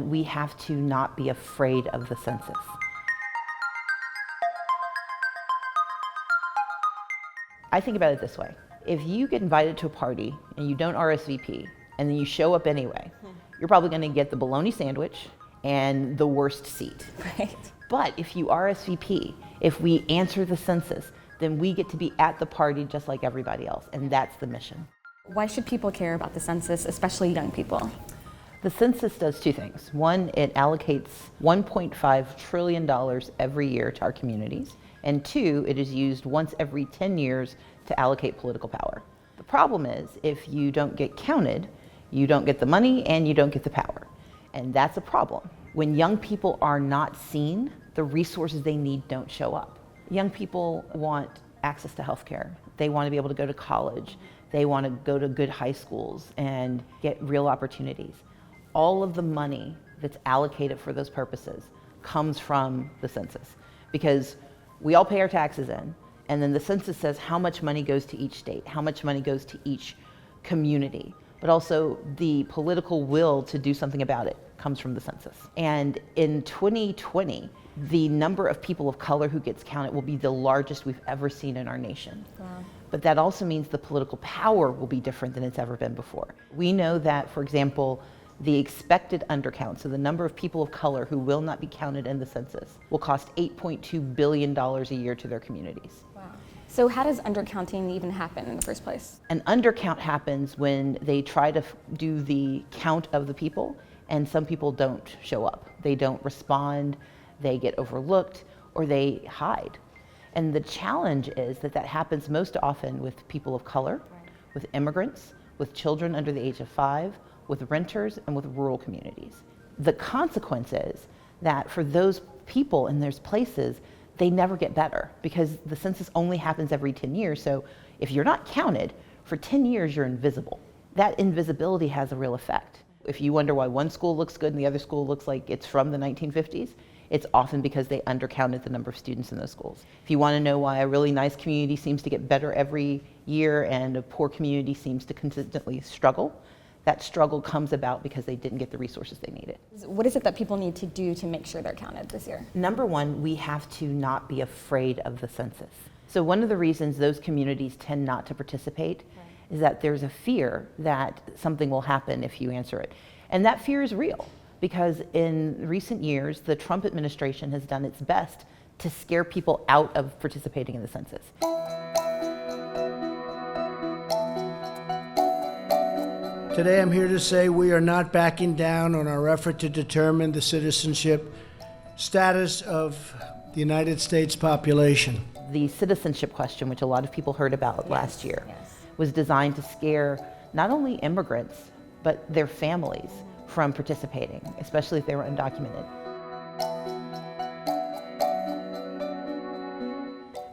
We have to not be afraid of the census. I think about it this way. If you get invited to a party and you don't RSVP and then you show up anyway, you're probably going to get the bologna sandwich and the worst seat. Right. But if you RSVP, if we answer the census, then we get to be at the party just like everybody else, and that's the mission. Why should people care about the census, especially young people? The census does two things. One, it allocates $1.5 trillion every year to our communities. And two, it is used once every 10 years to allocate political power. The problem is, if you don't get counted, you don't get the money and you don't get the power. And that's a problem. When young people are not seen, the resources they need don't show up. Young people want access to healthcare. They want to be able to go to college. They want to go to good high schools and get real opportunities. All of the money that's allocated for those purposes comes from the census, because we all pay our taxes in, and then the census says how much money goes to each state, how much money goes to each community, but also the political will to do something about it comes from the census. And in 2020, the number of people of color who gets counted will be the largest we've ever seen in our nation. Wow. But that also means the political power will be different than it's ever been before. We know that, for example, the expected undercount, so the number of people of color who will not be counted in the census, will cost $8.2 billion a year to their communities. Wow. So how does undercounting even happen in the first place? An undercount happens when they try to do the count of the people, and some people don't show up. They don't respond, they get overlooked, or they hide. And the challenge is that that happens most often with people of color, with immigrants, with children under the age of 5, with renters, and with rural communities. The consequence is that for those people in those places, they never get better, because the census only happens every 10 years. So if you're not counted, for 10 years you're invisible. That invisibility has a real effect. If you wonder why one school looks good and the other school looks like it's from the 1950s, it's often because they undercounted the number of students in those schools. If you want to know why a really nice community seems to get better every year and a poor community seems to consistently struggle, that struggle comes about because they didn't get the resources they needed. What is it that people need to do to make sure they're counted this year? Number one, we have to not be afraid of the census. So one of the reasons those communities tend not to participate is that there's a fear that something will happen if you answer it. And that fear is real, because in recent years, the Trump administration has done its best to scare people out of participating in the census. Today I'm here to say we are not backing down on our effort to determine the citizenship status of the United States population. The citizenship question, which a lot of people heard about last year, was designed to scare not only immigrants, but their families from participating, especially if they were undocumented.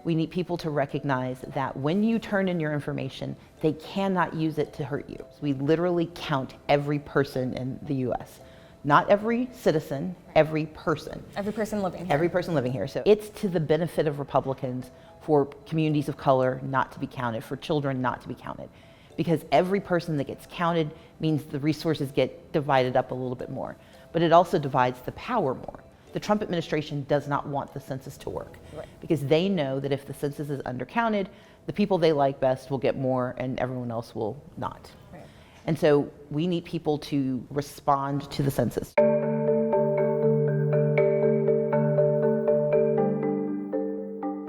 We need people to recognize that when you turn in your information, they cannot use it to hurt you. We literally count every person in the US. Not every citizen, every person. Every person living here. Every person living here. So it's to the benefit of Republicans for communities of color not to be counted, for children not to be counted. Because every person that gets counted means the resources get divided up a little bit more. But it also divides the power more. The Trump administration does not want the census to work, because they know that if the census is undercounted, the people they like best will get more and everyone else will not. Right. And so we need people to respond to the census.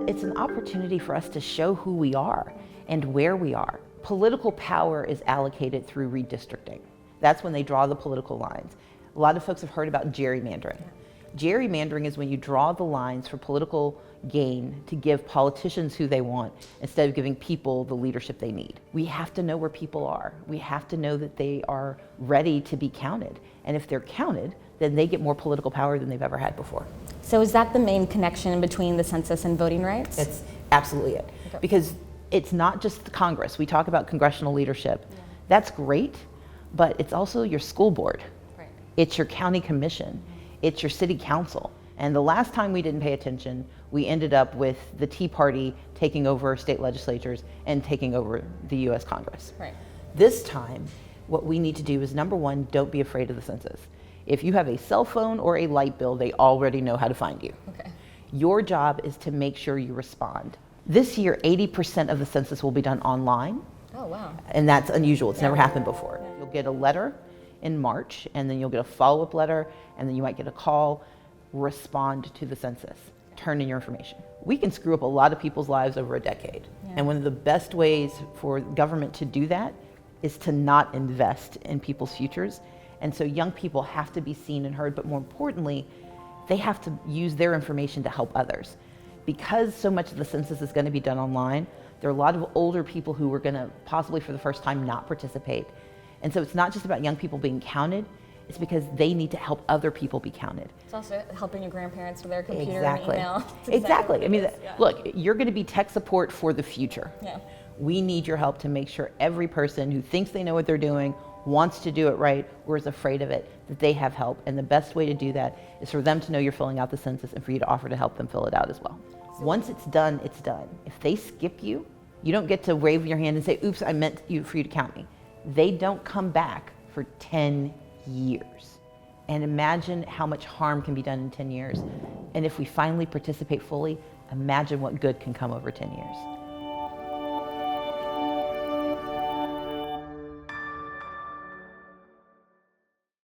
It's an opportunity for us to show who we are and where we are. Political power is allocated through redistricting. That's when they draw the political lines. A lot of folks have heard about gerrymandering. Gerrymandering is when you draw the lines for political gain to give politicians who they want instead of giving people the leadership they need. We have to know where people are. We have to know that they are ready to be counted. And if they're counted, then they get more political power than they've ever had before. So is that the main connection between the census and voting rights? It's absolutely it. Okay. Because it's not just the Congress. We talk about congressional leadership. That's great, but it's also your school board. Right. It's your county commission. It's your city council. And the last time we didn't pay attention, we ended up with the Tea Party taking over state legislatures and taking over the US Congress. Right. This time, what we need to do is, number one, don't be afraid of the census. If you have a cell phone or a light bill, they already know how to find you. Okay. Your job is to make sure you respond. This year, 80% of the census will be done online. Oh, wow. And that's unusual. It's never happened before. You'll get a letter in March, and then you'll get a follow-up letter, and then you might get a call. Respond to the census. Turn in your information. We can screw up a lot of people's lives over a decade. Yeah. And one of the best ways for government to do that is to not invest in people's futures. And so young people have to be seen and heard, but more importantly, they have to use their information to help others. Because so much of the census is going to be done online, there are a lot of older people who are going to possibly for the first time not participate. And so it's not just about young people being counted, it's because they need to help other people be counted. It's also helping your grandparents with their computer Exactly. and email. It's Exactly. what I mean, it is, yeah. look, you're going to be tech support for the future. Yeah. We need your help to make sure every person who thinks they know what they're doing, wants to do it right, or is afraid of it, that they have help. And the best way to do that is for them to know you're filling out the census and for you to offer to help them fill it out as well. Once it's done, it's done. If they skip you, you don't get to wave your hand and say, oops, I meant for you to count me. They don't come back for 10 years. And imagine how much harm can be done in 10 years. And if we finally participate fully, imagine what good can come over 10 years.